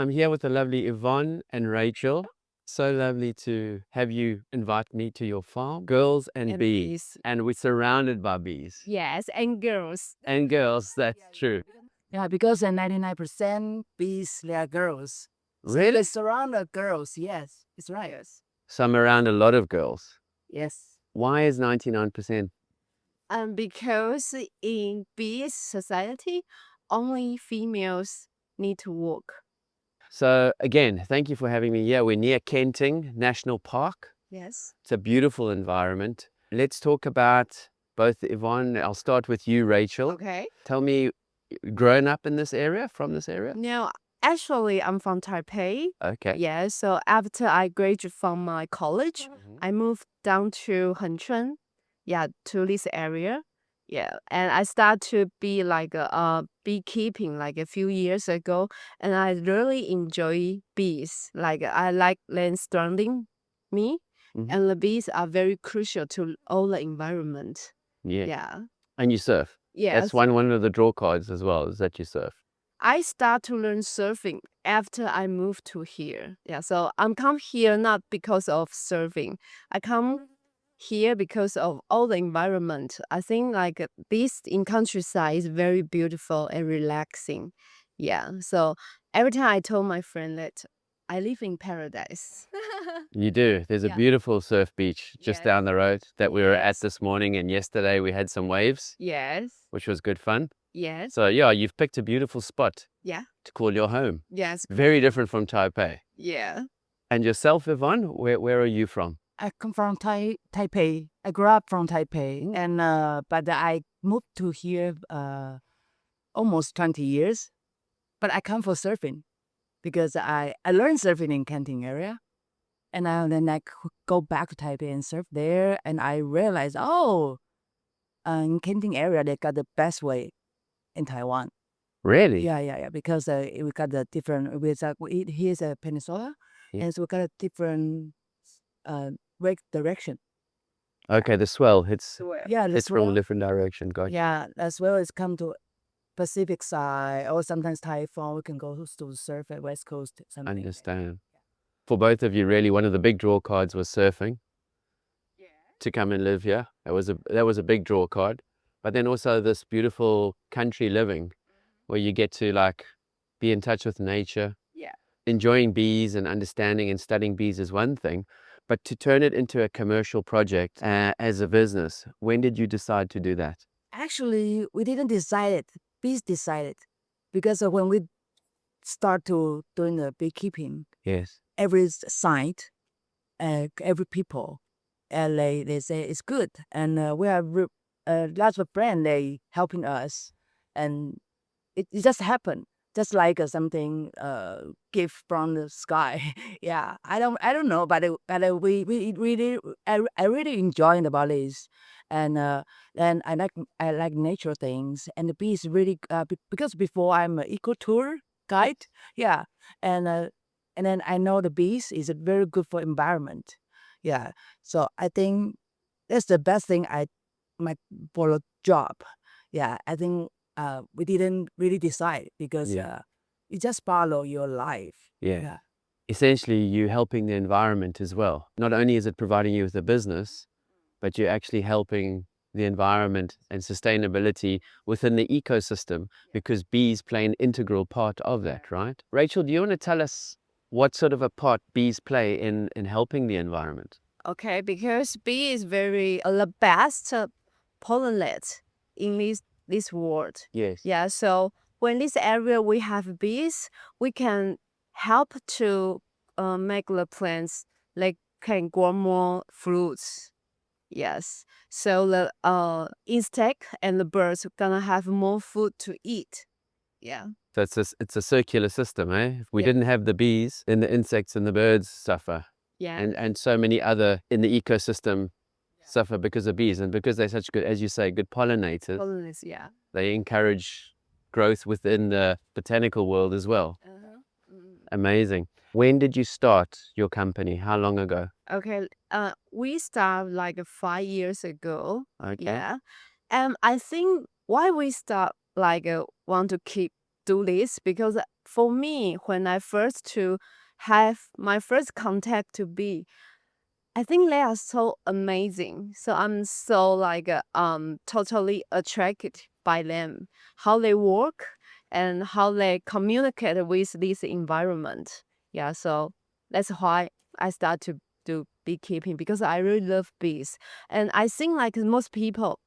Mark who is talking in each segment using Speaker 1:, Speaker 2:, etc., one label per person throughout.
Speaker 1: I'm here with the lovely Yvonne and Rachel. So lovely to have you invite me to your farm. Girls and bees. And we're surrounded by bees.
Speaker 2: Yes, and girls.
Speaker 1: And girls, that's true.
Speaker 3: Yeah, because 99% bees, they are girls. So
Speaker 1: Really?
Speaker 3: they surround the girls. Yes, it's right.
Speaker 2: Yes.
Speaker 1: So I'm around a lot of girls.
Speaker 3: Yes.
Speaker 1: Why is 99%?
Speaker 2: Because in bee society, only females need to work.
Speaker 1: So again, thank you for having me here. We're near Kenting National Park.
Speaker 2: Yes.
Speaker 1: It's a beautiful environment. Let's talk about both Yvonne. I'll start with you, Rachel.
Speaker 2: Okay.
Speaker 1: Tell me, growing up in this area, from this area?
Speaker 2: No, actually, I'm from Taipei.
Speaker 1: Okay.
Speaker 2: Yeah, so after I graduated from my college, I moved down to Hengchun, yeah, to this area. Yeah, and I started to be like beekeeping like a few years ago, and I really enjoy bees. Like I like them surrounding me, and the bees are very crucial to all the environment.
Speaker 1: Yeah.
Speaker 2: Yeah.
Speaker 1: And you surf.
Speaker 2: Yes.
Speaker 1: That's one of the draw cards as well, is that you surf.
Speaker 2: I start to learn surfing after I moved to here. Yeah, so I'm come here not because of surfing. I come here because of all the environment. I think like this in countryside is very beautiful and relaxing. Yeah, so every time I told my friend that I live in paradise.
Speaker 1: You do. There's a
Speaker 2: Yeah.
Speaker 1: beautiful surf beach just
Speaker 2: Yes.
Speaker 1: down the road that we were at
Speaker 2: Yes.
Speaker 1: this morning, and yesterday we had some waves,
Speaker 2: Yes,
Speaker 1: which was good fun.
Speaker 2: yes,
Speaker 1: So yeah, you've picked a beautiful spot
Speaker 2: yeah,
Speaker 1: to call your home.
Speaker 2: yes,
Speaker 1: Very different from Taipei.
Speaker 2: yeah.
Speaker 1: And yourself, Yvonne, where are you from?
Speaker 3: I come from Taipei. I grew up from Taipei, and but I moved to here almost 20 years. But I come for surfing because I learned surfing in Kenting area, and then I go back to Taipei and surf there, and I realized, oh, in Kenting area they got the best wave in Taiwan.
Speaker 1: Really?
Speaker 3: Yeah. Because we got the different. Here's a peninsula,
Speaker 1: Yeah.
Speaker 3: and so we got a different wake direction.
Speaker 1: Okay, the swell. It's
Speaker 3: Yeah,
Speaker 1: it's from a different direction. Gotcha.
Speaker 3: Yeah, as well as come to Pacific side or sometimes Typhoon. We can go to surf at West Coast. Something.
Speaker 1: Understand. For both of you, really, one of the big draw cards was surfing. To come and live here. That was a big draw card. But then also this beautiful country living where you get to like be in touch with nature.
Speaker 2: Yeah.
Speaker 1: Enjoying bees and understanding and studying bees is one thing, but to turn it into a commercial project as a business, when did you decide to do that?
Speaker 3: Actually, we didn't decide it. Bees decided because when we start to doing the beekeeping,
Speaker 1: Yes.
Speaker 3: every site, every people, they say it's good, and we have lots of brand they helping us, and it just happened, just like something gift from the sky. Yeah, I don't know, but we really I really enjoying about this, and then I like nature things, and the bees really because before I'm an eco tour guide, yeah, and then I know the bees is very good for environment, yeah. So I think that's the best thing my for a job, yeah. I think we didn't really decide because
Speaker 1: Yeah.
Speaker 3: you just follow your life.
Speaker 1: Yeah. Essentially, you're helping the environment as well. Not only is it providing you with a business, but you're actually helping the environment and sustainability within the ecosystem because bees play an integral part of that, right? Rachel, do you want to tell us what sort of a part bees play in helping the environment?
Speaker 2: Okay, because bee is very the best pollinate in this world.
Speaker 1: Yes.
Speaker 2: Yeah, so when this area we have bees, we can help to make the plants like can grow more fruits. Yes, so the insect and the birds gonna have more food to eat. Yeah.
Speaker 1: So it's a circular system, eh? If we
Speaker 2: Yeah.
Speaker 1: didn't have the bees, then the insects and the birds suffer.
Speaker 2: Yeah.
Speaker 1: And so many other in the ecosystem suffer because of bees. And because they're such good, as you say, good pollinators,
Speaker 2: Pollinators, yeah.
Speaker 1: they encourage growth within the botanical world as well. Amazing. When did you start your company? How long ago?
Speaker 2: Okay, we start like 5 years ago.
Speaker 1: Okay.
Speaker 2: Yeah, and I think why we start like want to keep do this because for me, when I first to have my first contact to bee, I think they are so amazing. So I'm so like totally attracted by them, how they work and how they communicate with this environment. Yeah, so that's why I start to do beekeeping because I really love bees. And I think like most people,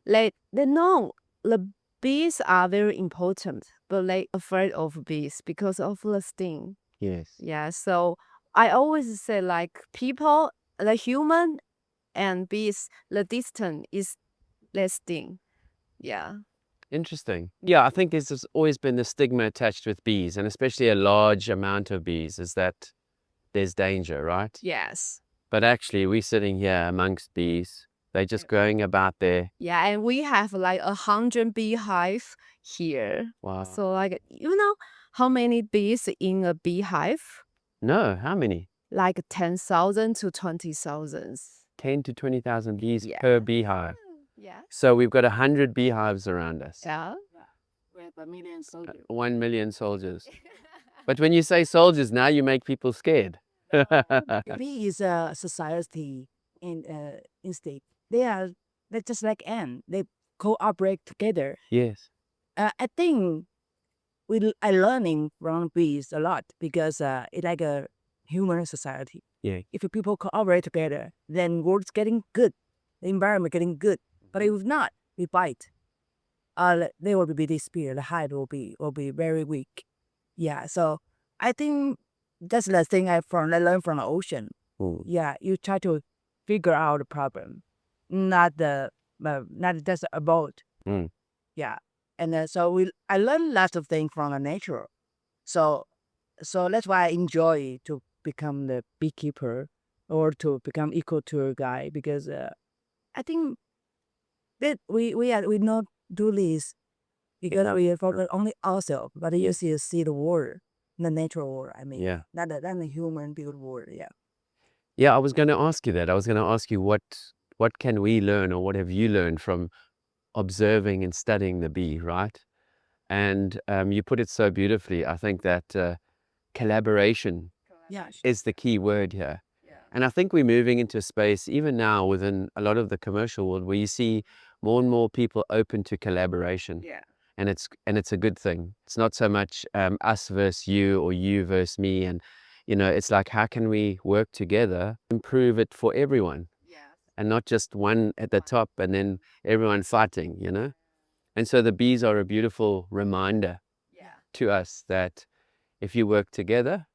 Speaker 2: they know the bees are very important, but they afraid of bees because of the sting.
Speaker 1: Yes.
Speaker 2: Yeah, so I always say like people, the human and bees, the distance is less sting. Yeah.
Speaker 1: Interesting. Yeah, I think there's always been the stigma attached with bees, and especially a large amount of bees, is that there's danger, right?
Speaker 2: Yes.
Speaker 1: But actually, we're sitting here amongst bees. They're just going about there.
Speaker 2: Yeah, and we have like 100 beehive here.
Speaker 1: Wow.
Speaker 2: So like you know how many bees in a beehive?
Speaker 1: No, how many?
Speaker 2: Like 10,000 to 20,000.
Speaker 1: 10 to 20,000 bees
Speaker 2: Yeah.
Speaker 1: per beehive.
Speaker 2: Yeah.
Speaker 1: So we've got 100 beehives around us.
Speaker 2: Yeah.
Speaker 3: We have 1,000,000 soldiers.
Speaker 1: 1 million soldiers. But when you say soldiers now, you make people scared.
Speaker 3: Bee is a society in state. They're just like ant. They cooperate together.
Speaker 1: Yes.
Speaker 3: I think I learning from bees a lot because it's like a human society.
Speaker 1: Yeah.
Speaker 3: If people cooperate together, then world's getting good, the environment getting good. But if not, we bite. They will be disappear. The hide will be very weak. Yeah. So I think that's the thing I learned from the ocean.
Speaker 1: Mm.
Speaker 3: Yeah, you try to figure out the problem, not just a boat.
Speaker 1: Mm.
Speaker 3: Yeah, and so I learned lots of things from the nature. So that's why I enjoy to become the beekeeper or to become eco tour guide because I think that we not do this because we are for only ourselves, but you see the world, the natural world. I mean,
Speaker 1: Yeah.
Speaker 3: not the human built world. Yeah.
Speaker 1: Yeah, I was going to ask you that. I was going to ask you what can we learn, or what have you learned from observing and studying the bee, right? And you put it so beautifully. I think that collaboration
Speaker 3: Yeah.
Speaker 1: is the key word here. And I think we're moving into a space, even now within a lot of the commercial world, where you see more and more people open to collaboration.
Speaker 3: Yeah.
Speaker 1: And it's a good thing. It's not so much us versus you or you versus me. And, it's like, how can we work together, improve it for everyone, and not just one at the top and then everyone fighting, And so the bees are a beautiful reminder to us that if you work together,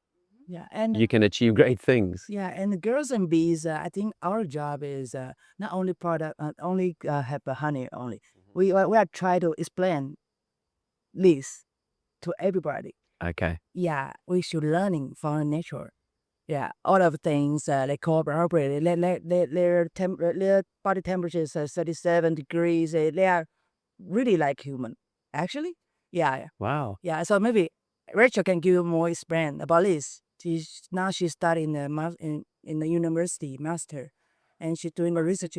Speaker 3: Yeah, and
Speaker 1: you can achieve great things.
Speaker 3: yeah, and the girls and bees. I think our job is not only have the honey only. We are trying to explain this to everybody.
Speaker 1: Okay.
Speaker 3: Yeah, we should learning from nature. Yeah, all of things they cooperate. Their body temperature is 37 degrees. They are really like human, actually. Yeah,
Speaker 1: Wow.
Speaker 3: yeah. So maybe Rachel can give you more explain about this. She's studying in the university master, and she's doing a research.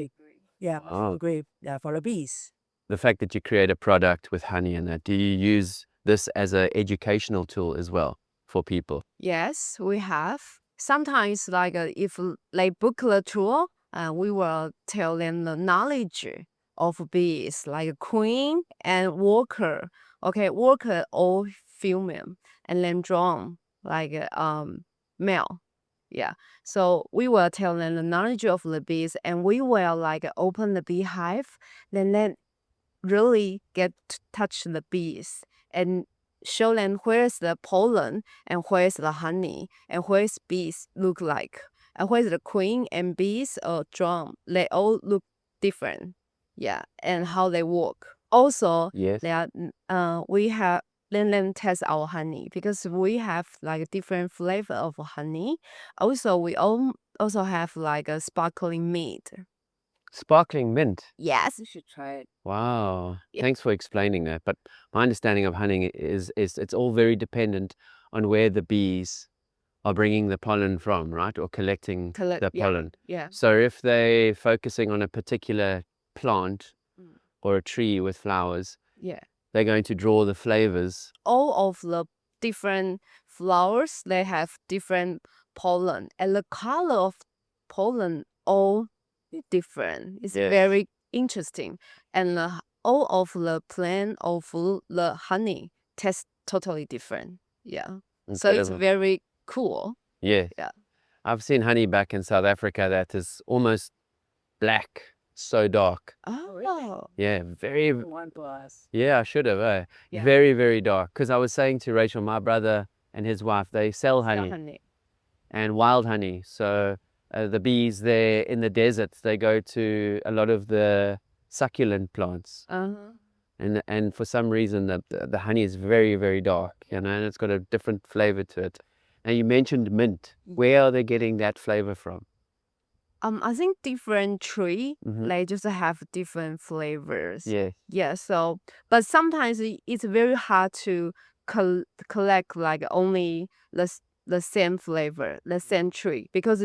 Speaker 3: Yeah,
Speaker 1: Wow.
Speaker 3: degree for the bees.
Speaker 1: The fact that you create a product with honey in it, do you use this as an educational tool as well for people?
Speaker 2: Yes, we have. Sometimes, like if they book the tour, we will tell them the knowledge of bees, like queen and worker. Okay, worker all female, and then drone like male. Yeah. So we will tell them the knowledge of the bees, and we will like open the beehive, then really get to touch the bees and show them where's the pollen and where's the honey and where's bees look like and where's the queen and bees or drone. They all look different. Yeah, and how they work. Also,
Speaker 1: Yes.
Speaker 2: we have let them test our honey because we have like a different flavor of honey. Also, we also have like a sparkling meat.
Speaker 1: Sparkling mint.
Speaker 2: Yes.
Speaker 3: You should try it.
Speaker 1: Wow.
Speaker 2: Yeah.
Speaker 1: Thanks for explaining that. But my understanding of honey is it's all very dependent on where the bees are bringing the pollen from, right? Or collecting the
Speaker 2: Yeah.
Speaker 1: pollen.
Speaker 2: Yeah.
Speaker 1: So if they're focusing on a particular plant or a tree with flowers,
Speaker 2: Yeah.
Speaker 1: they're going to draw the flavors.
Speaker 2: All of the different flowers, they have different pollen, and the color of pollen all different. It's
Speaker 1: Yes.
Speaker 2: very interesting, and all of the plant of the honey tastes totally different. Yeah, so it's
Speaker 1: Incredible.
Speaker 2: very cool.
Speaker 1: Yes.
Speaker 2: Yeah.
Speaker 1: I've seen honey back in South Africa that is almost black, so dark.
Speaker 2: Oh,
Speaker 1: Yeah, very.
Speaker 3: One for us.
Speaker 1: Yeah, I should have.
Speaker 3: Yeah.
Speaker 1: Very, very dark. Because I was saying to Rachel, my brother and his wife, they sell honey
Speaker 2: honey.
Speaker 1: and wild honey. So the bees there in the deserts, they go to a lot of the succulent plants. And for some reason the honey is very, very dark, and it's got a different flavor to it. And you mentioned mint. Where are they getting that flavor from?
Speaker 2: I think different tree,
Speaker 1: Mhm.
Speaker 2: they just have different flavors.
Speaker 1: Yes.
Speaker 2: Yeah, so, but sometimes it's very hard to collect like only the same flavor, the same tree, because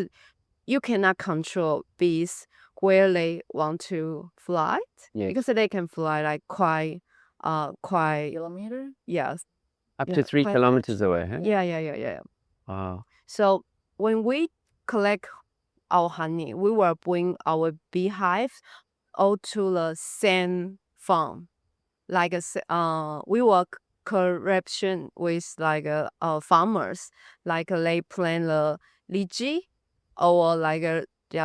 Speaker 2: you cannot control bees where they want to fly,
Speaker 1: Yes.
Speaker 2: because they can fly like quite,
Speaker 3: Kilometer?
Speaker 2: yes,
Speaker 1: Up
Speaker 2: yeah,
Speaker 1: to 3
Speaker 2: quite
Speaker 1: kilometers away, huh?
Speaker 2: yeah.
Speaker 1: Wow.
Speaker 2: So when we collect our honey, we will bring our beehives all to the same farm. Like we work corruption with like farmers, like they plant the lychee or like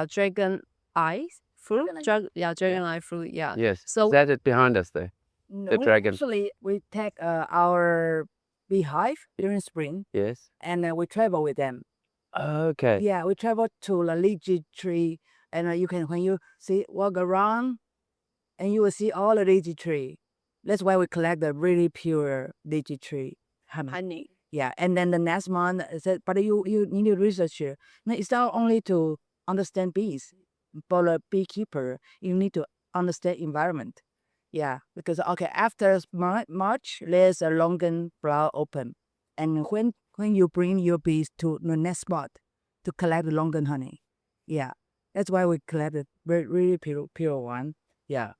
Speaker 2: dragon eye fruit. Dragon eye fruit. Yeah.
Speaker 1: Yes.
Speaker 2: So
Speaker 1: Is that it behind us there?
Speaker 3: No,
Speaker 1: The dragon.
Speaker 3: Actually, we take our beehive during spring,
Speaker 1: Yes.
Speaker 3: and we travel with them.
Speaker 1: Okay.
Speaker 3: Yeah, we travel to the lychee tree, and you can, when you walk around, and you will see all the lychee tree. That's why we collect the really pure lychee tree honey. Yeah, and then the next month, but you need to research here. Now, it's not only to understand bees. For a beekeeper, you need to understand environment. Yeah, because after March, there's a longan flower open, and when you bring your bees to the next spot to collect the longan honey, yeah, that's why we collect the really pure one. Yeah,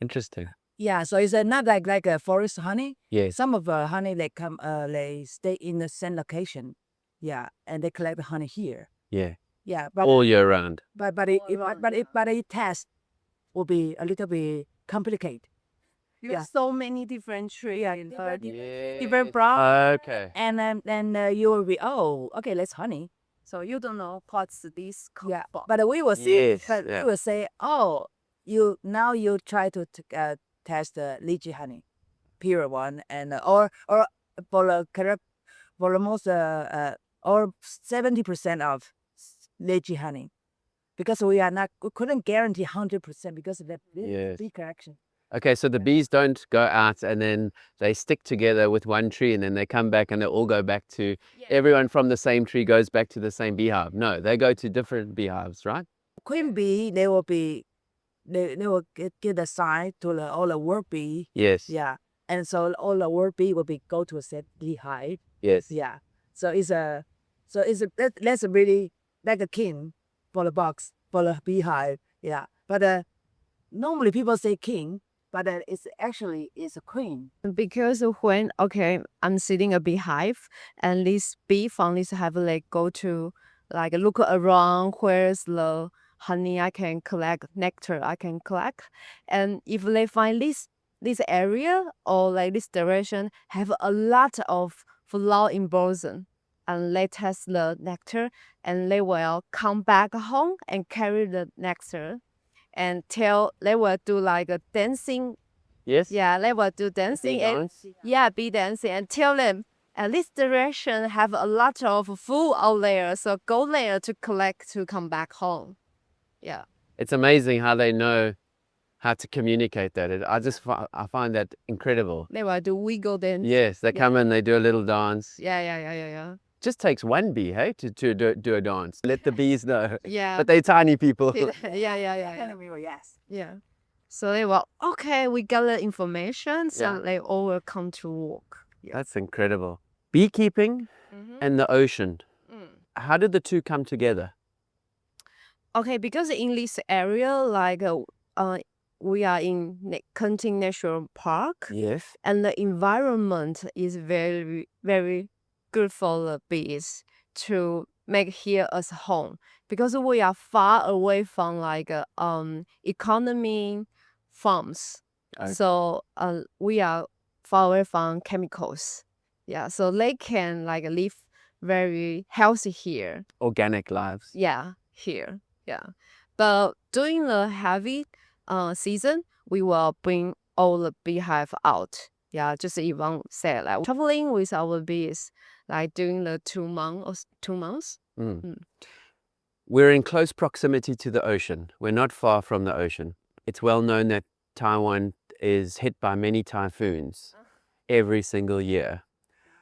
Speaker 1: Interesting.
Speaker 3: yeah. So it's not like a forest honey.
Speaker 1: Yes.
Speaker 3: Some of the honey they stay in the same location. Yeah, and they collect the honey here.
Speaker 1: Yeah.
Speaker 3: Yeah, but
Speaker 1: All year round.
Speaker 3: it test will be a little bit complicated.
Speaker 2: there's so many different trees.
Speaker 3: Different brown.
Speaker 1: Okay.
Speaker 3: And then you will be, okay, let's honey.
Speaker 2: So you don't know what's this
Speaker 3: Yeah,
Speaker 2: called.
Speaker 3: but we will see.
Speaker 1: Yes,
Speaker 3: But
Speaker 1: yeah.
Speaker 3: we will say, you try to test the lychee honey, pure one, and or for the for the most or 70% of lychee honey, because we couldn't guarantee 100% because of the
Speaker 1: Yes.
Speaker 3: bee collection.
Speaker 1: Okay, so the bees don't go out and then they stick together with one tree and then they come back and they all go back to, everyone from the same tree goes back to the same beehive. No, they go to different beehives, right?
Speaker 3: Queen bee, they will give the sign to all the work bee.
Speaker 1: Yes.
Speaker 3: Yeah, and so all the work bee will go to a set beehive.
Speaker 1: Yes.
Speaker 3: Yeah, so that's really like a king for the box for the beehive. Yeah, but normally people say king, but it's actually a queen.
Speaker 2: Because when I'm sitting a beehive and this bee from this hive like go to like look around where's the honey I can collect, nectar I can collect, and if they find this area or like this direction have a lot of flower in blossom, and they test the nectar and they will come back home and carry the nectar and they will do like a dancing.
Speaker 1: Yes.
Speaker 2: Yeah, they will do dancing
Speaker 1: Bee
Speaker 2: and
Speaker 1: dance?
Speaker 2: bee dancing, and tell them at this direction have a lot of food out there, so go there to collect to come back home. Yeah.
Speaker 1: It's amazing how they know how to communicate that. I find that incredible.
Speaker 2: They will do wiggle dance.
Speaker 1: Yes, they come in, they do a little dance.
Speaker 2: Yeah.
Speaker 1: Just takes one bee, hey, to do a dance. Let the bees know.
Speaker 2: Yeah.
Speaker 1: But they're tiny people.
Speaker 2: Yeah.
Speaker 3: Yes.
Speaker 2: Yeah. So they will, we got the information, so
Speaker 1: Yeah.
Speaker 2: they all will come to work. Yeah.
Speaker 1: That's incredible. Beekeeping and the ocean. How did the two come together?
Speaker 2: Okay, because in this area, like we are in Hengchun National Park,
Speaker 1: Yes.
Speaker 2: and the environment is very, very good for the bees to make here as home, because we are far away from like economy farms.
Speaker 1: Okay.
Speaker 2: So we are far away from chemicals. Yeah, so they can like live very healthy here.
Speaker 1: Organic lives.
Speaker 2: Yeah, here. Yeah. But during the heavy season, we will bring all the beehive out. Yeah, just Yvonne said, like traveling with our bees, like during the 2 months.
Speaker 1: We're in close proximity to the ocean. We're not far from the ocean. It's well known that Taiwan is hit by many typhoons every single year.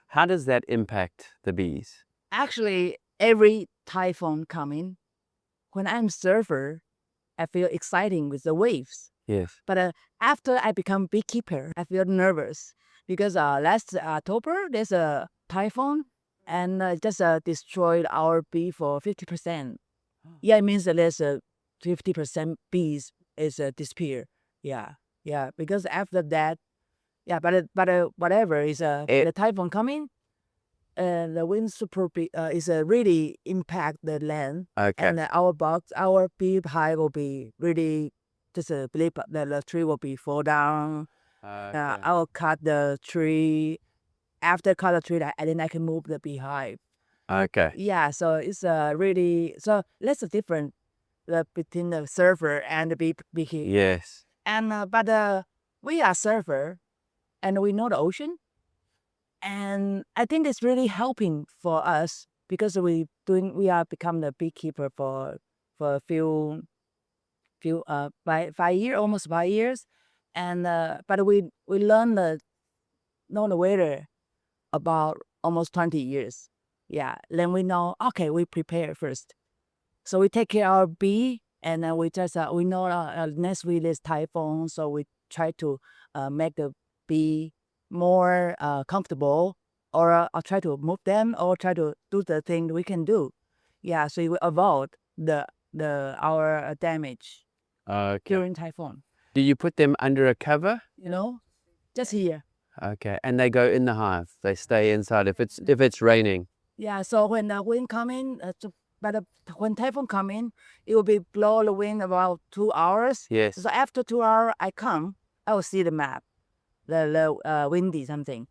Speaker 1: How does that impact the bees?
Speaker 3: Actually, every typhoon coming, when I'm surfer, I feel exciting with the waves.
Speaker 1: Yes.
Speaker 3: But after I become beekeeper, I feel nervous because last October there's a typhoon and just destroyed our bee for 50%. Yeah, it means that there's 50% bees is disappear. Yeah, yeah. Because after that, yeah. But whatever is the typhoon coming, the wind is really impact the land.
Speaker 1: Okay.
Speaker 3: And our beehive will be really just believe that the tree will be fall down.
Speaker 1: Okay.
Speaker 3: I will cut the tree. After cut the tree, and then I can move the beehive.
Speaker 1: Okay.
Speaker 3: Yeah, so it's really so that's the difference between the surfer and the beekeeper.
Speaker 1: Yes.
Speaker 3: And but we are surfer, and we know the ocean, and I think it's really helping for us because we are become the beekeeper for a few 5 years, almost 5 years, and but we learn know the weather about almost 20 years. Yeah, then we know, okay, we prepare first. So we take care of our bee, and then we just, we know next week is typhoon, so we try to make the bee more comfortable, or I'll try to move them, or try to do the thing we can do. Yeah, so we avoid our damage
Speaker 1: Okay.
Speaker 3: during typhoon.
Speaker 1: Do you put them under a cover?
Speaker 3: Just here.
Speaker 1: Okay. And they go in the hive. They stay inside if it's raining.
Speaker 3: Yeah, so when the wind come in, when typhoon come in, it will be blow the wind about 2 hours.
Speaker 1: Yes.
Speaker 3: So after 2 hours, I will see the map, the windy something,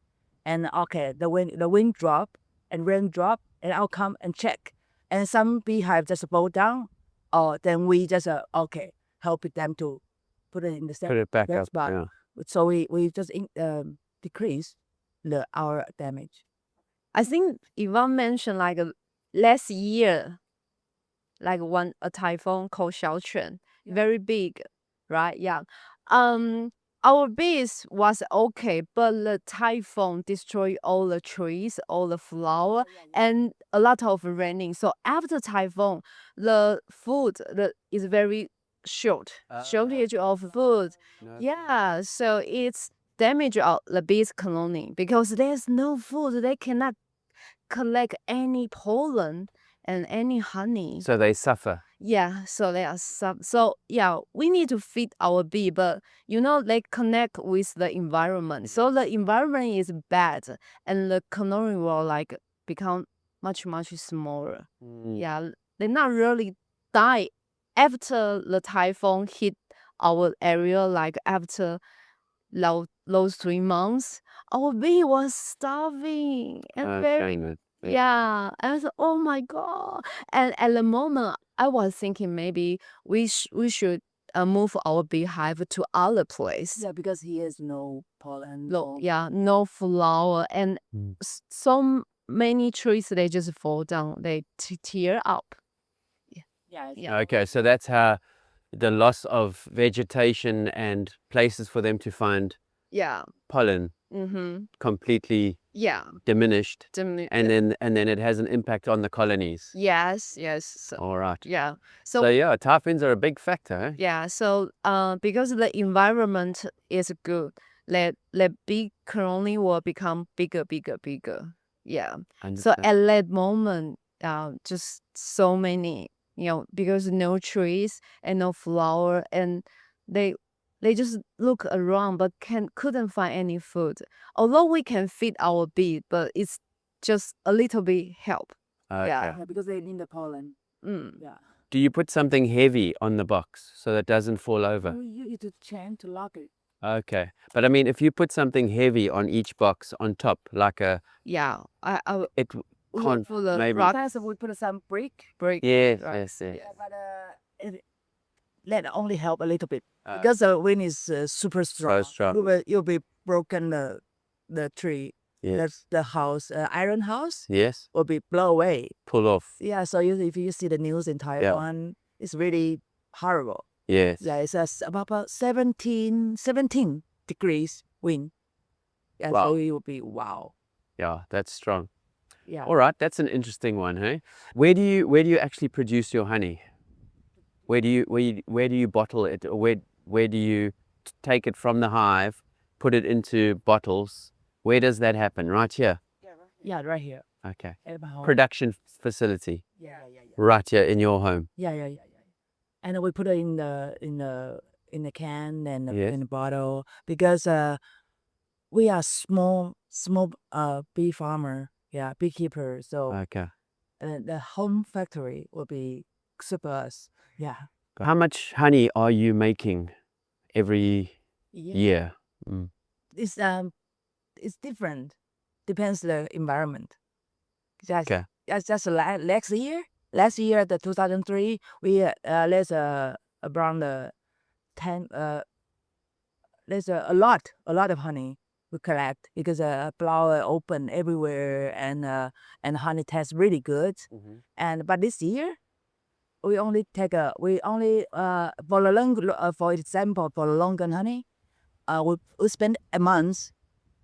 Speaker 3: and okay, the wind drop and rain drop, and I'll come and check. And some beehive just fall down, or then we just okay, help them to put it in the
Speaker 1: Put it back
Speaker 3: that
Speaker 1: up.
Speaker 3: spot.
Speaker 1: Yeah.
Speaker 3: So we just decrease our damage.
Speaker 2: I think Yvonne mentioned like last year, like a typhoon called Hengchun, very big, right? Yeah. Our bees was okay, but the typhoon destroyed all the trees, all the flower, and a lot of raining. So after typhoon, the food is very shortage of food. Yeah, so it's damage the bees colony because there's no food. They cannot collect any pollen and any honey.
Speaker 1: So they suffer.
Speaker 2: Yeah, so they are so yeah, we need to feed our bee, but they connect with the environment. So the environment is bad, and the colony will like become much smaller. Yeah, they not really die after the typhoon hit our area. Like after those 3 months, our bee was starving and very. Yeah, I was oh my god! And at the moment, I was thinking maybe we should move our beehive to other place.
Speaker 3: Yeah, because he has no pollen.
Speaker 2: No flower, and so many trees they just fall down. They tear up.
Speaker 3: Yeah.
Speaker 1: Okay, so that's how the loss of vegetation and places for them to find pollen completely diminished, and then it has an impact on the colonies.
Speaker 2: Yes.
Speaker 1: All right.
Speaker 2: Yeah.
Speaker 1: So yeah, typhoons are a big factor. Eh?
Speaker 2: Yeah. So because the environment is good, the big colony will become bigger. Yeah. So at that moment, just so many, because no trees and no flower, and they They just look around but couldn't find any food. Although we can feed our bee, but it's just a little bit help.
Speaker 1: Okay.
Speaker 3: Yeah, because they need the pollen.
Speaker 2: Mm.
Speaker 3: Yeah.
Speaker 1: Do you put something heavy on the box so that it doesn't fall over?
Speaker 3: You need to chain to lock it.
Speaker 1: Okay. But I mean, if you put something heavy on each box on top, like
Speaker 2: Yeah, I
Speaker 1: it can't
Speaker 2: for the
Speaker 1: maybe.
Speaker 2: rock
Speaker 3: Sometimes we put some brick.
Speaker 1: Yes,
Speaker 2: right.
Speaker 1: yes, yes.
Speaker 3: Yeah, but that only help a little bit
Speaker 1: Uh,
Speaker 3: because the wind is super strong.
Speaker 1: strong.
Speaker 3: You'll be broken the tree.
Speaker 1: Yes.
Speaker 3: That's the house, iron house
Speaker 1: Yes.
Speaker 3: will be blow away.
Speaker 1: Pull off.
Speaker 3: Yeah, so if you see the news in Taiwan, it's really horrible.
Speaker 1: Yes.
Speaker 3: Yeah, it's about 17 degrees wind. Yeah,
Speaker 1: Wow.
Speaker 3: so it will be wow.
Speaker 1: Yeah, that's strong.
Speaker 3: Yeah.
Speaker 1: All right, that's an interesting one, hey? Where do you actually produce your honey? Where do you bottle it, or where do you take it from the hive, put it into bottles? Where does that happen? Right here.
Speaker 3: Yeah, right here.
Speaker 1: Okay.
Speaker 3: At my home.
Speaker 1: Production facility.
Speaker 3: Yeah.
Speaker 1: Right here in your home.
Speaker 3: Yeah. And we put it in the can and
Speaker 1: Yes.
Speaker 3: in the bottle because we are small bee farmer. Yeah, beekeeper. So
Speaker 1: Okay.
Speaker 3: the home factory will be super us. Yeah.
Speaker 1: How much honey are you making every year? Mm.
Speaker 3: It's different. Depends the environment. Just,
Speaker 1: Okay.
Speaker 3: just last year, the 2003, we there's around 10 there's a lot of honey we collect because flower open everywhere and honey tastes really good. But this year we only for the long for example for the Longan honey we spend a month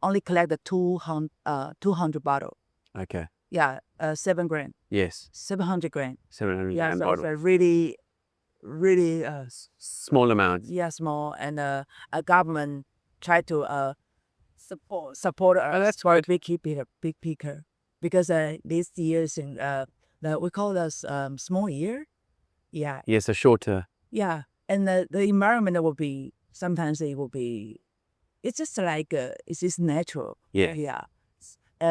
Speaker 3: only collect the 200 bottle.
Speaker 1: Okay.
Speaker 3: Yeah, 7 grand.
Speaker 1: Yes.
Speaker 3: 700 grand.
Speaker 1: 700
Speaker 3: Yeah,
Speaker 1: gram
Speaker 3: so it's
Speaker 1: bottle.
Speaker 3: a really
Speaker 1: Small amount.
Speaker 3: yeah, small, and a government try to support us.
Speaker 1: that's
Speaker 3: for
Speaker 1: good.
Speaker 3: beekeeper because this year's in we call this small year. Yeah,
Speaker 1: Yes, a shorter.
Speaker 3: yeah, and the environment will be sometimes it will be. It's just like it's just natural.
Speaker 1: Yeah.
Speaker 3: Yeah.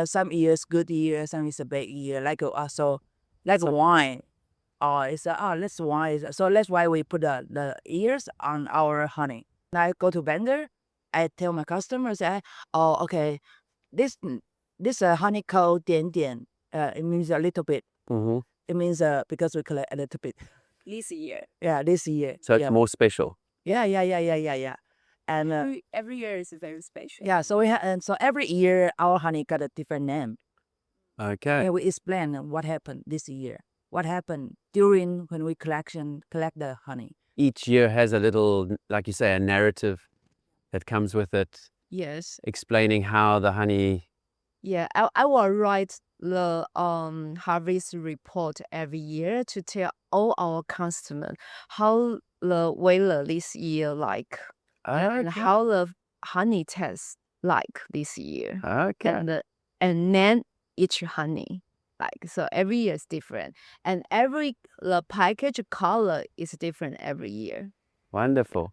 Speaker 3: Some years good year, some is a bad year. Like wine. It's that's wine. So that's why we put the ears on our honey. When I go to vendor, I tell my customers, okay, this honey called 点点. It means a little bit.
Speaker 1: Mm-hmm.
Speaker 3: It means because we collect a little bit.
Speaker 2: this year.
Speaker 3: Yeah, this year.
Speaker 1: So it's
Speaker 3: yeah.
Speaker 1: more special.
Speaker 3: Yeah. And
Speaker 2: Every year is very special.
Speaker 3: yeah, so so every year our honey got a different name.
Speaker 1: Okay.
Speaker 3: Yeah, we explain what happened this year. What happened during when we collect the honey.
Speaker 1: Each year has a little, like you say, a narrative that comes with it,
Speaker 2: Yes.
Speaker 1: explaining how the honey.
Speaker 2: Yeah, I will write the harvest report every year to tell all our customers how the weather this year like and how the honey tastes like this year.
Speaker 1: Okay.
Speaker 2: And name each honey. Like so every year is different. And the package color is different every year.
Speaker 1: Wonderful.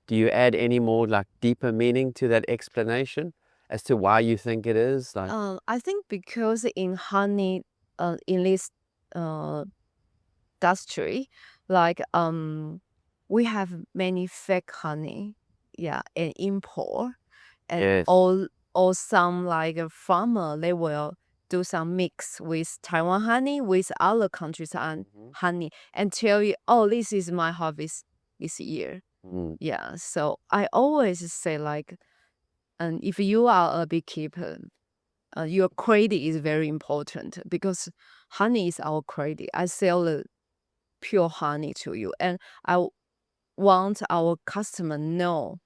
Speaker 1: Do you add any more like deeper meaning to that explanation as to why you think it is? Like,
Speaker 2: I think because in honey, in this industry, like we have many fake honey, yeah, and import, and
Speaker 1: Yes.
Speaker 2: or some like a farmer they will do some mix with Taiwan honey with other countries honey and tell you, oh, this is my harvest this year.
Speaker 1: Mm.
Speaker 2: Yeah, so I always say like, and if you are a beekeeper, your credit is very important because honey is our credit. I sell the pure honey to you, and I want our customer know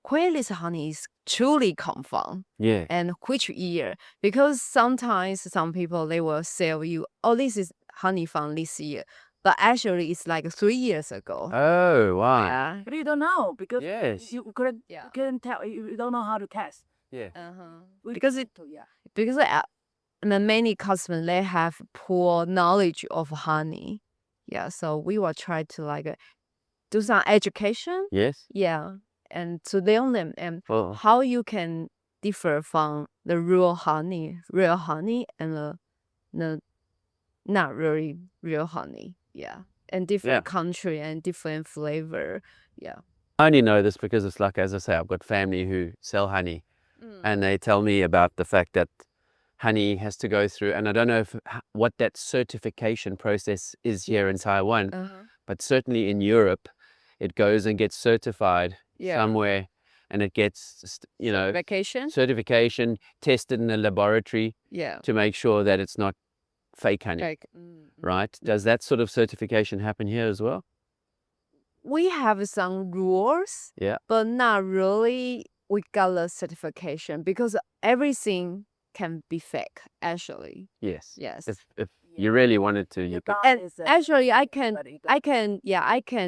Speaker 2: where this honey is truly come from
Speaker 1: Yeah.
Speaker 2: and which year. Because sometimes some people they will sell you, oh, this is honey from this year, but actually it's like 3 years ago.
Speaker 1: Oh, wow.
Speaker 2: Yeah.
Speaker 3: But you don't know because
Speaker 1: Yes.
Speaker 3: you couldn't
Speaker 2: Yeah.
Speaker 3: tell. You don't know how to test.
Speaker 1: Yeah.
Speaker 2: Because the many customers they have poor knowledge of honey. Yeah, so we will try to like do some education.
Speaker 1: Yes.
Speaker 2: Yeah. and to learn them and
Speaker 1: Well,
Speaker 2: how you can differ from the real honey and the not really real honey. Yeah. And different country and different flavor. Yeah.
Speaker 1: I only know this because it's like, as I say, I've got family who sell honey, and they tell me about the fact that honey has to go through, and I don't know what that certification process is here in Taiwan, but certainly in Europe, it goes and gets certified somewhere, and it gets, certification tested in a laboratory to make sure that it's not fake honey, right? Does that sort of certification happen here as well?
Speaker 2: We have some rules, but not really we got the certification because everything can be fake, actually.
Speaker 1: Yes.
Speaker 2: Yes.
Speaker 1: If you really wanted to, you could.
Speaker 2: And actually, I can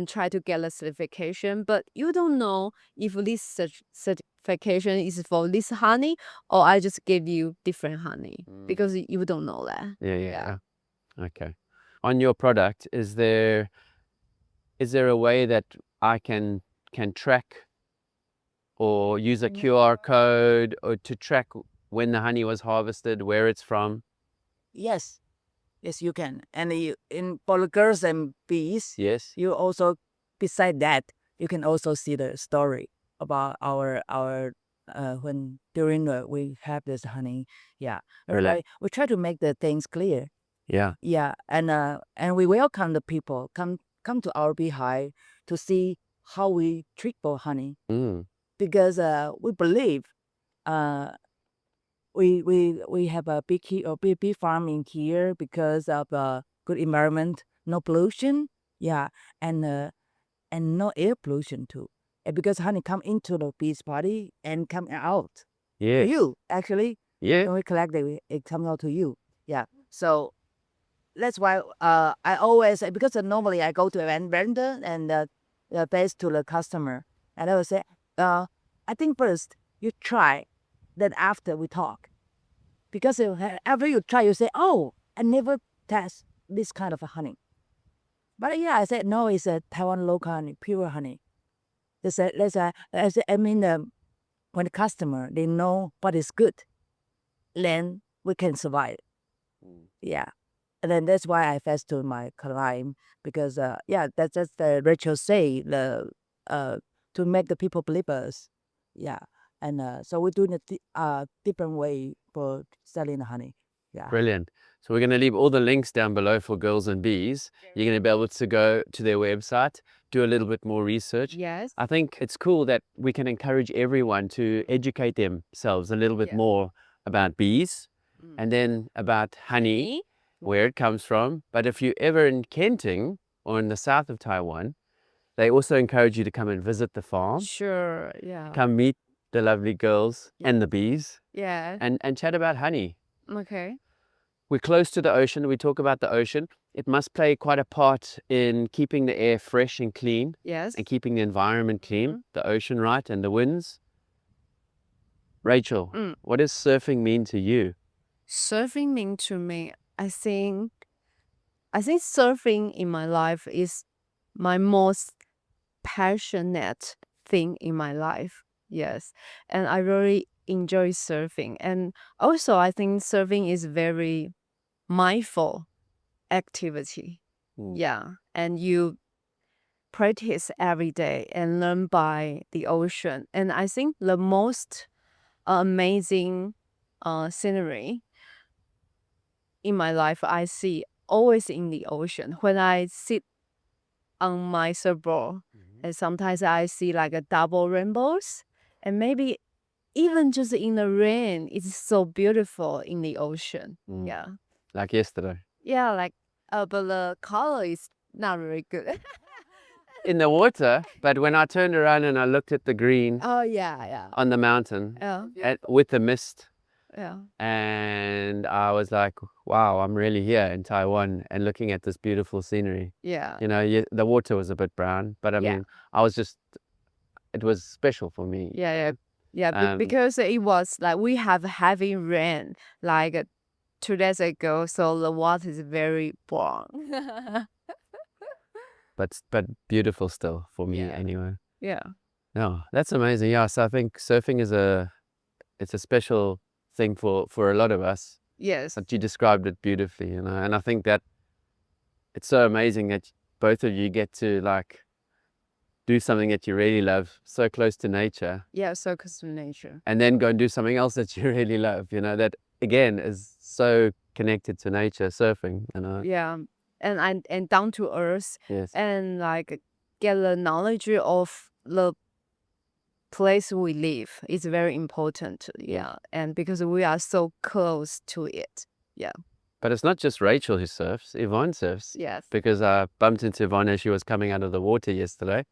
Speaker 2: try to get a certification, but you don't know if this certification is for this honey or I just give you different honey because you don't know that.
Speaker 1: Yeah. Okay. On your product, is there a way that I can track or use a QR code or to track when the honey was harvested, where it's from?
Speaker 3: Yes, you can. And for the girls and bees, you also, beside that, you can also see the story about our when during we have this honey. Yeah,
Speaker 1: Really?
Speaker 3: we try to make the things clear.
Speaker 1: Yeah.
Speaker 3: And we welcome the people come to our beehive to see how we treat for honey, because we believe we have a bee farm in here because of good environment, no pollution, and no air pollution too. And because honey come into the bee's body and come out to you, actually. When we collect it comes out to you. Yeah. So that's why I always, because normally I go to a vendor and face to the customer, and I will say, I think first you try, then after we talk. Because after you try, you say, oh, I never test this kind of a honey. But I said, no, it's a Taiwan local honey, pure honey. They said, when the customer, they know what is good, then we can survive. Yeah. And then that's why I fast to my client, because that's just Rachel say, to make the people believe us. Yeah. And so we're doing a different way for selling the honey. Yeah.
Speaker 1: Brilliant. So we're going to leave all the links down below for girls and bees. You're going to be able to go to their website, do a little bit more research.
Speaker 2: Yes.
Speaker 1: I think it's cool that we can encourage everyone to educate themselves a little bit more about bees and then about honey, where it comes from. But if you're ever in Kenting or in the south of Taiwan, they also encourage you to come and visit the farm.
Speaker 2: Sure, yeah.
Speaker 1: Come meet the lovely girls and the bees.
Speaker 2: Yeah.
Speaker 1: And chat about honey.
Speaker 2: Okay.
Speaker 1: We're close to the ocean. We talk about the ocean. It must play quite a part in keeping the air fresh and clean.
Speaker 2: Yes.
Speaker 1: And keeping the environment clean, the ocean, right, and the winds. Rachel, what does surfing mean to you?
Speaker 2: Surfing mean to me, I think surfing in my life is my most passionate thing in my life. Yes. And I really enjoy surfing. And also I think surfing is very mindful activity. Yeah. And you practice every day and learn by the ocean. And I think the most amazing scenery in my life I see always in the ocean. When I sit on my surfboard, and sometimes I see like a double rainbows, and maybe even just in the rain, it's so beautiful in the ocean. Yeah.
Speaker 1: Like yesterday.
Speaker 2: Yeah, like but the color is not very good.
Speaker 1: In the water, but when I turned around and I looked at the green on the mountain with the mist, and I was like, wow, I'm really here in Taiwan and looking at this beautiful scenery.
Speaker 2: Yeah.
Speaker 1: You know, the water was a bit brown, but I mean, it was special for me.
Speaker 2: Yeah, because it was like we have heavy rain like 2 days ago, so the water is very brown.
Speaker 1: But beautiful still for me anyway.
Speaker 2: Yeah.
Speaker 1: Yeah, that's amazing. Yeah, so I think surfing is it's a special thing for a lot of us.
Speaker 2: Yes.
Speaker 1: But you described it beautifully, and I think that it's so amazing that both of you get to like do something that you really love, so close to nature,
Speaker 2: Yeah, so close to nature.
Speaker 1: and then go and do something else that you really love, that again is so connected to nature, surfing,
Speaker 2: Yeah, and down to earth,
Speaker 1: Yes.
Speaker 2: and like get the knowledge of the place we live is very important. Yeah, and because we are so close to it. Yeah.
Speaker 1: But it's not just Rachel who surfs, Yvonne surfs.
Speaker 2: Yes.
Speaker 1: Because I bumped into Yvonne as she was coming out of the water yesterday.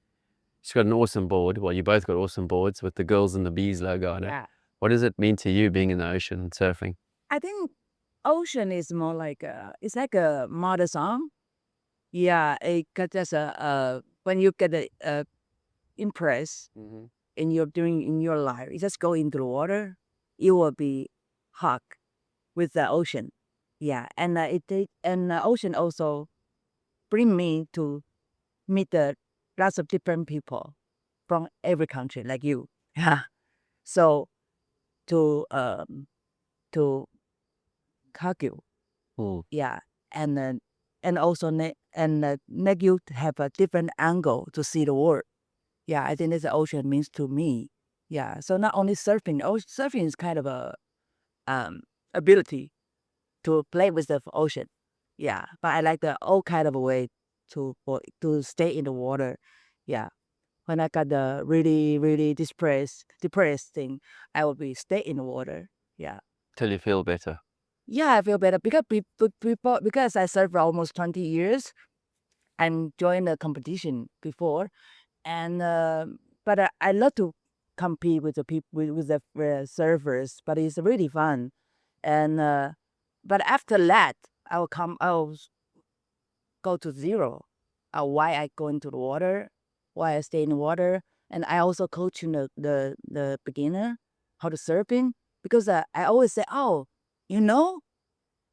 Speaker 1: She's got an awesome board. Well, you both got awesome boards with the girls and the bees logo on it.
Speaker 3: Yeah.
Speaker 1: What does it mean to you being in the ocean and surfing?
Speaker 3: I think ocean is more like it's like a mother song. Yeah, it got just when you get a impress in your life, you just go into the water, you will be hooked with the ocean. Yeah, and the ocean also bring me to meet lots of different people from every country, like you. Yeah, so to hug you. Yeah, and then and also make you to have a different angle to see the world. Yeah, I think that's the ocean means to me. Yeah, so not only surfing. Surfing is kind of a ability to play with the ocean. Yeah, but I like the all kind of a way to stay in the water. Yeah, when I got the really depressed thing, I will be stay in the water. Yeah.
Speaker 1: Till you feel better.
Speaker 3: Yeah, I feel better because I served for almost 20 years and joined a competition before, and but I love to compete with the people with the surfers, but it's really fun, and but after that I'll go to zero. Why I go into the water, why I stay in the water, and I also coaching the beginner how to surfing because I always say, oh, you know.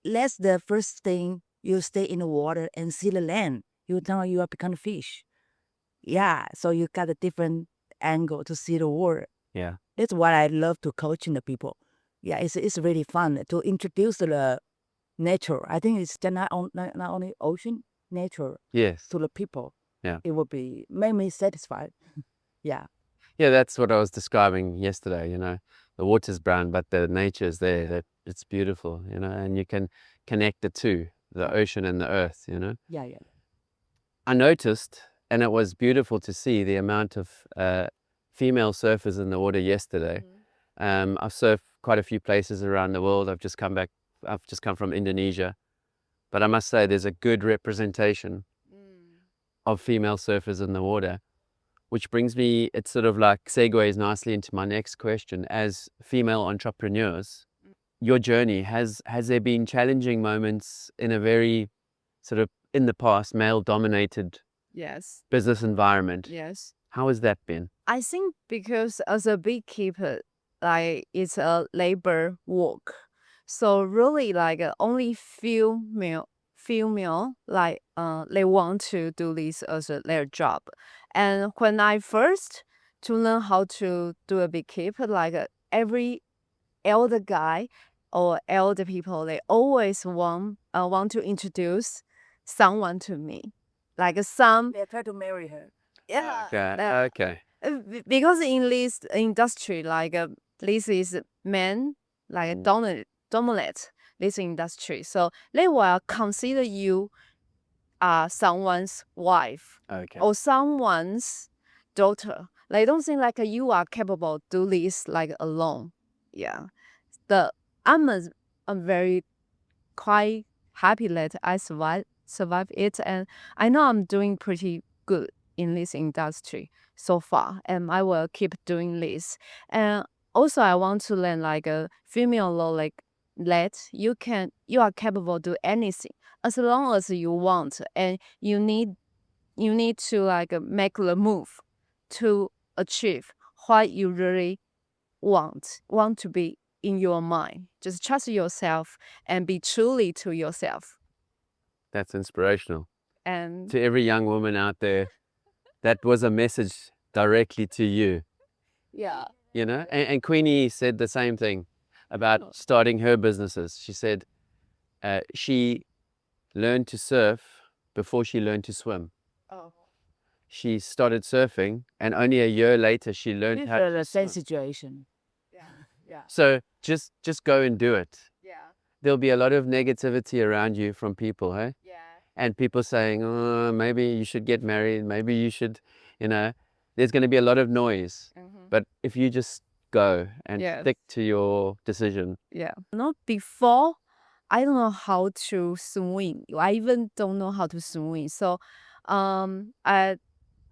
Speaker 3: That's the first thing you stay in the water and see the land. You know you are become a fish. Yeah, so you got a different angle to see the world.
Speaker 1: Yeah.
Speaker 3: That's what I love to coaching the people. Yeah, it's really fun to introduce the nature. I think it's not only ocean, nature
Speaker 1: Yes.
Speaker 3: to the people.
Speaker 1: Yeah.
Speaker 3: It will be make me satisfied. Yeah.
Speaker 1: Yeah, that's what I was describing yesterday, The water's brown, but the nature's there. That it's beautiful, and you can connect the two, the ocean and the earth,
Speaker 3: Yeah, yeah.
Speaker 1: I noticed, and it was beautiful to see the amount of female surfers in the water yesterday. I've surfed quite a few places around the world. I've just come from Indonesia, but I must say there's a good representation of female surfers in the water, which brings me, it sort of like segues nicely into my next question. As female entrepreneurs, your journey, has there been challenging moments in a very sort of in the past male-dominated
Speaker 2: Yes.
Speaker 1: business environment?
Speaker 2: Yes.
Speaker 1: How has that been?
Speaker 2: I think because as a beekeeper, like it's a labor work, so really like only female like they want to do this as their job. And when I first to learn how to do a beekeeper, like every elder guy or elder people, they always want to introduce someone to me, like some
Speaker 3: They try to marry her.
Speaker 2: yeah.
Speaker 1: Okay.
Speaker 2: Because in this industry, like this is men like dominate this industry, so they will consider you someone's wife
Speaker 1: Okay.
Speaker 2: or someone's daughter. They don't think like you are capable to do this like alone. Yeah, I'm very quite happy that I survive it, and I know I'm doing pretty good in this industry so far, and I will keep doing this. And also, I want to learn like a female law, like that you are capable to do anything as long as you want, and you need to like make the move to achieve what you really want to be in your mind. Just trust yourself and be truly to yourself.
Speaker 1: That's inspirational.
Speaker 2: And
Speaker 1: To every young woman out there, that was a message directly to you,
Speaker 2: Yeah.
Speaker 1: you know? And Queenie said the same thing about starting her businesses. She said she learned to surf before she learned to swim.
Speaker 2: Oh.
Speaker 1: She started surfing, and only a year later she learned how
Speaker 3: It's
Speaker 1: to
Speaker 3: the same
Speaker 1: swim.
Speaker 3: situation.
Speaker 2: Yeah.
Speaker 3: Yeah.
Speaker 1: So just go and do it.
Speaker 2: Yeah.
Speaker 1: There'll be a lot of negativity around you from people, hey?
Speaker 2: Yeah.
Speaker 1: And people saying, oh, maybe you should get married, maybe you should, you know, there's going to be a lot of noise. But if you just go and
Speaker 2: Yes.
Speaker 1: stick to your decision.
Speaker 2: Yeah. No, before I don't know how to swim. I even don't know how to swim. So,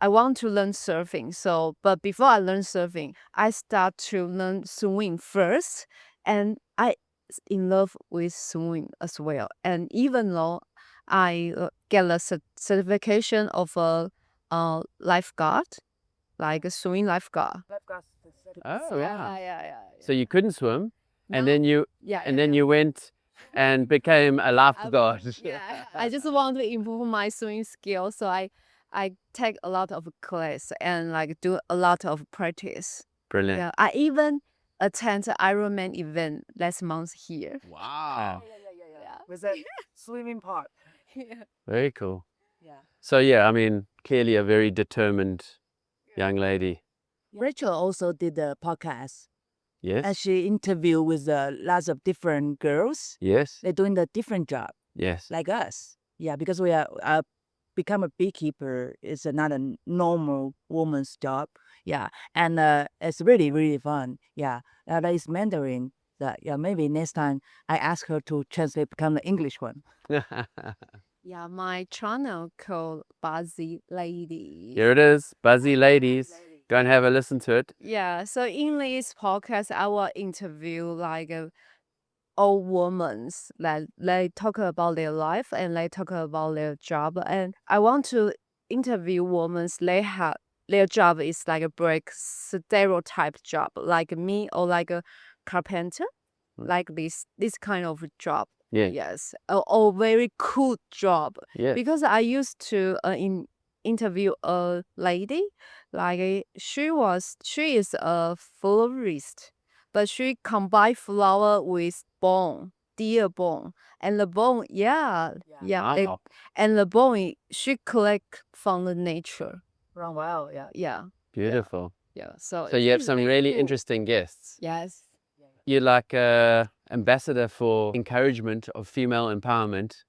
Speaker 2: I want to learn surfing. So, but before I learn surfing, I start to learn swim first, and I in love with swim as well. And even though I get a certification of a lifeguard, like a swim lifeguard.
Speaker 1: Oh,
Speaker 2: Yeah, yeah.
Speaker 1: So you couldn't swim, and
Speaker 2: No.
Speaker 1: then you
Speaker 2: Yeah,
Speaker 1: and then you went and became a lifeguard.
Speaker 2: yeah. I just want to improve my swimming skills, so I take a lot of class and like do a lot of practice.
Speaker 1: Brilliant.
Speaker 2: Yeah, I even attend Ironman event last month here.
Speaker 1: Wow.
Speaker 2: Yeah.
Speaker 3: With a swimming part.
Speaker 2: Yeah.
Speaker 1: Very cool.
Speaker 3: Yeah.
Speaker 1: So yeah, I mean, clearly a very determined young lady.
Speaker 3: Rachel also did a podcast, and
Speaker 1: Yes.
Speaker 3: she interviewed with lots of different girls.
Speaker 1: Yes.
Speaker 3: They're doing a different job,
Speaker 1: Yes.
Speaker 3: like us. Yeah, because we are become a beekeeper is not a normal woman's job. Yeah, and it's really really fun. Yeah, that is Mandarin. That yeah, maybe next time I ask her to translate become the English one.
Speaker 2: Yeah, my channel called Buzzy Lady.
Speaker 1: Here it is, Buzzy Ladies. Go and have a listen to it.
Speaker 2: Yeah, so in this podcast, I will interview like old women that they talk about their life and they talk about their job. And I want to interview women. They have their job is like a break stereotype job, like me or like a carpenter, like this kind of job.
Speaker 1: Yeah.
Speaker 2: Yes, a very cool job.
Speaker 1: Yeah.
Speaker 2: Because I used to interview a lady, like she is a florist, but she combined flower with bone, deer bone, and the bone, yeah,
Speaker 1: Wow.
Speaker 2: and the bone she collect from the nature.
Speaker 3: Wrong, wow, yeah.
Speaker 2: Yeah,
Speaker 1: Beautiful.
Speaker 2: yeah. So
Speaker 1: So you have
Speaker 2: it's
Speaker 1: some
Speaker 2: very
Speaker 1: really
Speaker 2: cool.
Speaker 1: interesting guests.
Speaker 2: Yes.
Speaker 1: You're like a ambassador for encouragement of female empowerment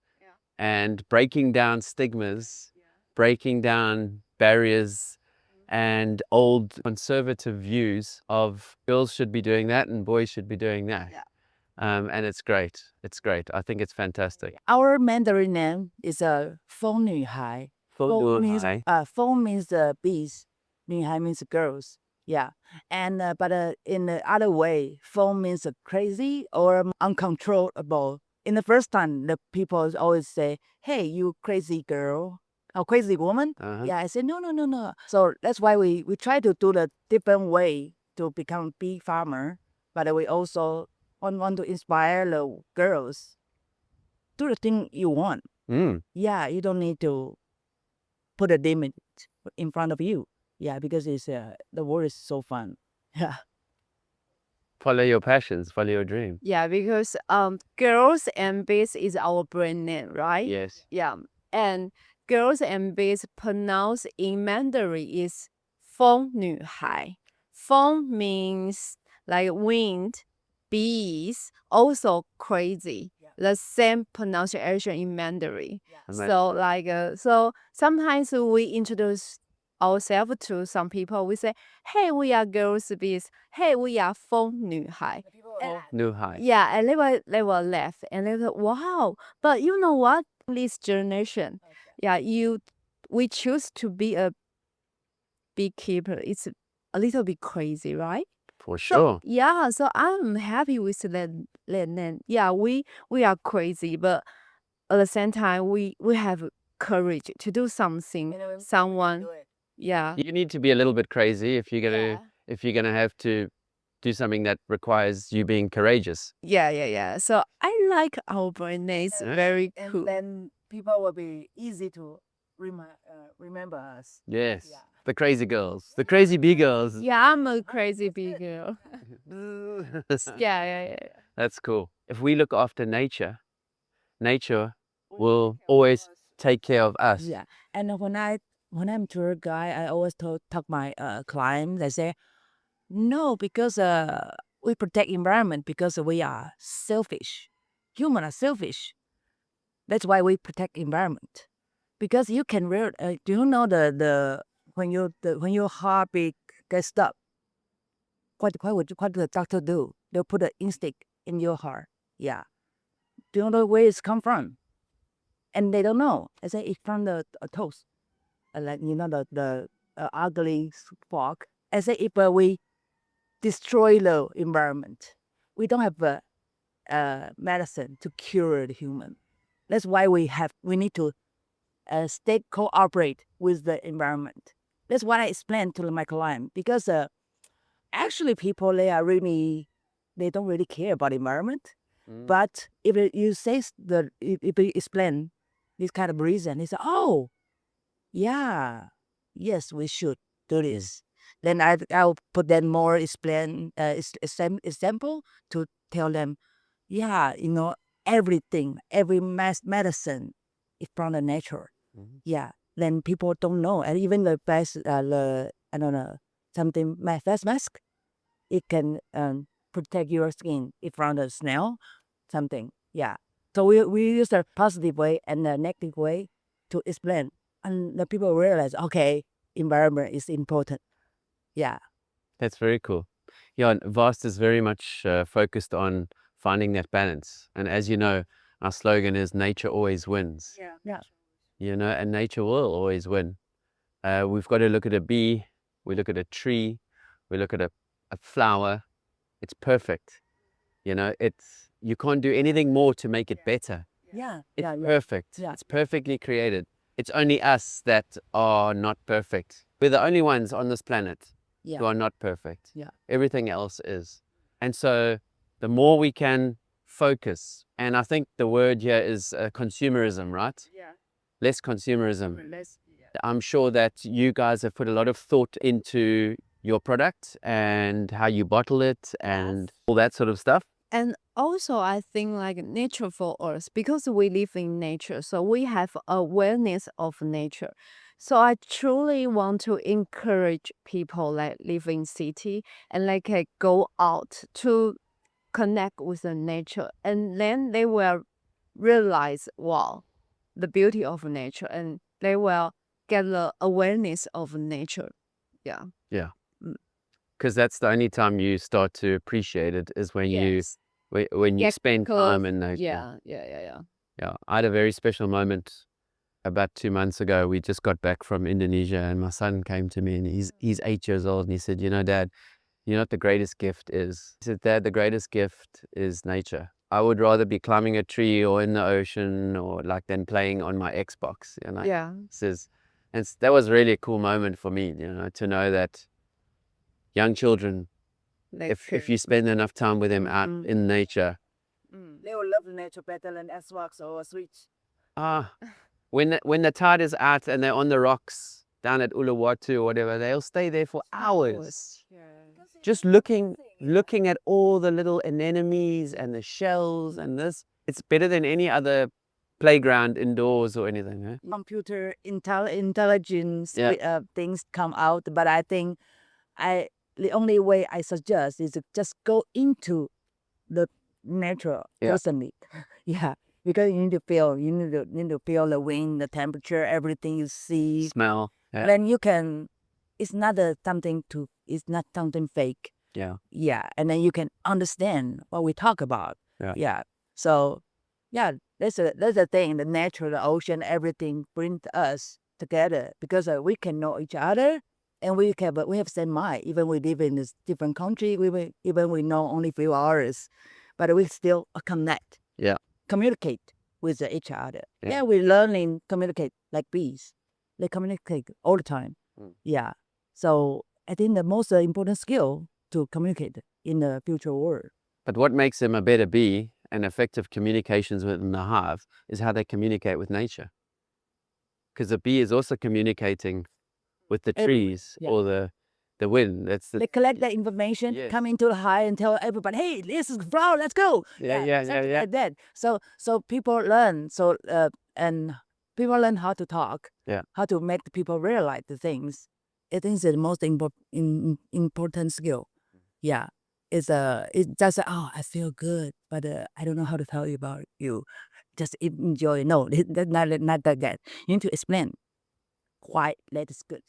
Speaker 1: and breaking down stigmas, breaking down barriers and old conservative views of girls should be doing that and boys should be doing that.
Speaker 2: Yeah.
Speaker 1: And it's great. It's great. I think it's fantastic.
Speaker 3: Our Mandarin name is a 风女孩. means
Speaker 1: 风女孩.
Speaker 3: 风 means bees, 女孩 means girls. Yeah, and but in the other way, 风 means crazy or uncontrollable. In the first time, the people always say, "Hey, you crazy girl." A crazy woman?
Speaker 1: Uh-huh.
Speaker 3: Yeah, I said, no. So that's why we try to do the different way to become bee farmer. But we also want to inspire the girls. Do the thing you want.
Speaker 1: Mm.
Speaker 3: Yeah, you don't need to put a limit in front of you. Yeah, because it's the world is so fun. Yeah.
Speaker 1: Follow your passions, follow your dream.
Speaker 2: Yeah, because girls and bees is our brand name, right?
Speaker 1: Yes.
Speaker 2: Yeah, and girls and bees pronounced in Mandarin is 风女孩. 风 means like wind, bees also crazy. The same pronunciation in Mandarin. So like so sometimes we introduce ourselves to some people. We say, "Hey, we are girls bees. Hey, we are 风女孩."
Speaker 1: New high.
Speaker 2: Yeah, and they will laugh and they go, "Wow!" But you know what? This generation, yeah, we choose to be a beekeeper. It's a little bit crazy, right?
Speaker 1: For sure.
Speaker 2: Yeah, so I'm happy with that name. Yeah, we are crazy, but at the same time, we have courage to do something. Someone, yeah,
Speaker 1: You need to be a little bit crazy if you're gonna have to do something that requires you being courageous.
Speaker 2: yeah. So I like our brand name. It's very cool.
Speaker 3: Then people will be easy to remember us.
Speaker 1: Yes.
Speaker 3: Yeah.
Speaker 1: The crazy girls, the crazy bee girls.
Speaker 2: Yeah, I'm a crazy bee girl. Yeah.
Speaker 1: That's cool. If we look after nature, nature will always take care of us.
Speaker 3: Yeah. And when I'm tour guide, I always talk my clients. I say, no, because we protect environment because we are selfish. Human are selfish. That's why we protect environment. Because you can do you know the when your heartbeat gets stopped, what the doctor do? They'll put an instinct in your heart. Yeah. Do you know where it's come from? And they don't know. I say it's from the toast. Like you know the ugly spark. I say if we destroy the environment, we don't have medicine to cure the human. That's why we need to stay cooperate with the environment. That's what I explain to my client because actually people they don't really care about environment. But if you say if you explain this kind of reason, they say, oh, yeah, yes, we should do this. Then I'll put them more example to tell them, yeah, you know, everything, every medicine is from the nature. Yeah. Then people don't know, and even the I don't know, something face mask, it can protect your skin from the snail, something. Yeah. So we use a positive way and a negative way to explain, and the people realize, okay, environment is important. Yeah.
Speaker 1: That's very cool. Yeah, and Vast is very much focused on finding that balance. And as you know, our slogan is nature always wins.
Speaker 3: Yeah.
Speaker 1: You know, and nature will always win. We've got to look at a bee, we look at a tree, we look at a flower. It's perfect. You know, you can't do anything more to make it better.
Speaker 3: Yeah.
Speaker 1: It's
Speaker 3: Yeah.
Speaker 1: perfect.
Speaker 3: Yeah.
Speaker 1: It's perfectly created. It's only us that are not perfect. We're the only ones on this planet who are not perfect.
Speaker 3: Yeah.
Speaker 1: Everything else is. And so the more we can focus, and I think the word here is consumerism, right?
Speaker 2: Yeah.
Speaker 1: Less consumerism. I'm sure that you guys have put a lot of thought into your product and how you bottle it and all that sort of stuff.
Speaker 2: And also, I think like nature for us, because we live in nature, so we have awareness of nature. So I truly want to encourage people like live in city and like go out to connect with the nature, and then they will realize, wow, the beauty of nature, and they will get the awareness of nature. Yeah.
Speaker 1: Yeah.
Speaker 2: Mm.
Speaker 1: Because that's the only time you start to appreciate it is when
Speaker 2: Yes.
Speaker 1: when you
Speaker 2: Get
Speaker 1: spend
Speaker 2: close.
Speaker 1: time in nature.
Speaker 2: Yeah.
Speaker 1: Yeah. I had a very special moment about 2 months ago. We just got back from Indonesia and my son came to me and he's 8 years old and he said, you know, Dad, you know what the greatest gift is? He said, Dad, the greatest gift is nature. I would rather be climbing a tree or in the ocean or like than playing on my Xbox. And
Speaker 2: Yeah.
Speaker 1: that was really a cool moment for me, you know, to know that young children,
Speaker 2: Like
Speaker 1: if you spend enough time with them out in nature,
Speaker 3: They will love the nature better than Xbox or Switch.
Speaker 1: when the tide is out and they're on the rocks down at Uluwatu or whatever, they'll stay there for hours. Just looking at all the little anemones and the shells and this. It's better than any other playground indoors or anything. Eh?
Speaker 3: Computer intelligence things come out, but I think the only way I suggest is to just go into the nature personally. Yeah, because you need to feel the wind, the temperature, everything you see.
Speaker 1: Smell. Yeah.
Speaker 3: Then you can. It's not it's not something fake.
Speaker 1: Yeah.
Speaker 3: Yeah, and then you can understand what we talk about. Yeah. So, yeah, that's the thing. The nature, the ocean, everything brings us together because we can know each other. And we have same mind. Even we live in this different country, even we know only few hours, but we still connect.
Speaker 1: Yeah.
Speaker 3: Communicate with each other.
Speaker 1: Yeah.
Speaker 3: Yeah, we're learning communicate like bees. They communicate all the time. Yeah. So I think the most important skill to communicate in the future world.
Speaker 1: But what makes them a better bee and effective communications within the hive is how they communicate with nature. Because the bee is also communicating with the
Speaker 3: Everywhere,
Speaker 1: trees
Speaker 3: yeah.
Speaker 1: or the wind. That's the
Speaker 3: They collect that information,
Speaker 1: Yes.
Speaker 3: come into the hive and tell everybody, "Hey, this is flower. Let's go." Something like that. So people learn. And people learn how to talk.
Speaker 1: Yeah.
Speaker 3: How to make the people realize the things. I think it's the most important skill. Yeah. It's just I feel good, but I don't know how to tell you about you. Just enjoy. No, that's not that. You need to explain why that is good.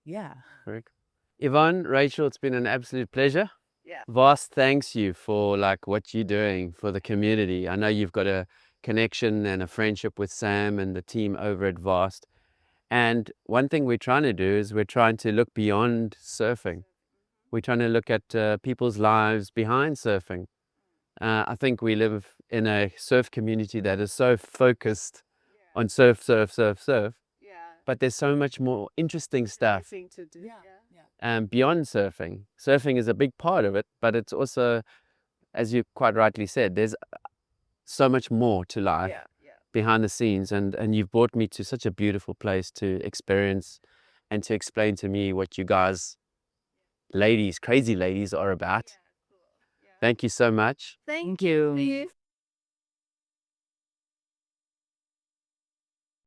Speaker 3: Yeah.
Speaker 1: Very cool. Yvonne, Rachel, it's been an absolute pleasure.
Speaker 2: Yeah.
Speaker 1: Vast thanks you for like what you're doing for the community. I know you've got a connection and a friendship with Sam and the team over at Vast. And one thing we're trying to do is we're trying to look beyond surfing. We're trying to look at people's lives behind surfing. I think we live in a surf community that is so focused on surf, surf, surf, surf.
Speaker 2: Yeah.
Speaker 1: But there's so much more interesting stuff
Speaker 2: Thing to do.
Speaker 1: beyond surfing. Surfing is a big part of it, but it's also, as you quite rightly said, there's so much more to life behind the scenes. And you've brought me to such a beautiful place to experience and to explain to me what you guys, ladies, crazy ladies, are about. Thank you so much.
Speaker 2: Thank
Speaker 3: you.
Speaker 2: you.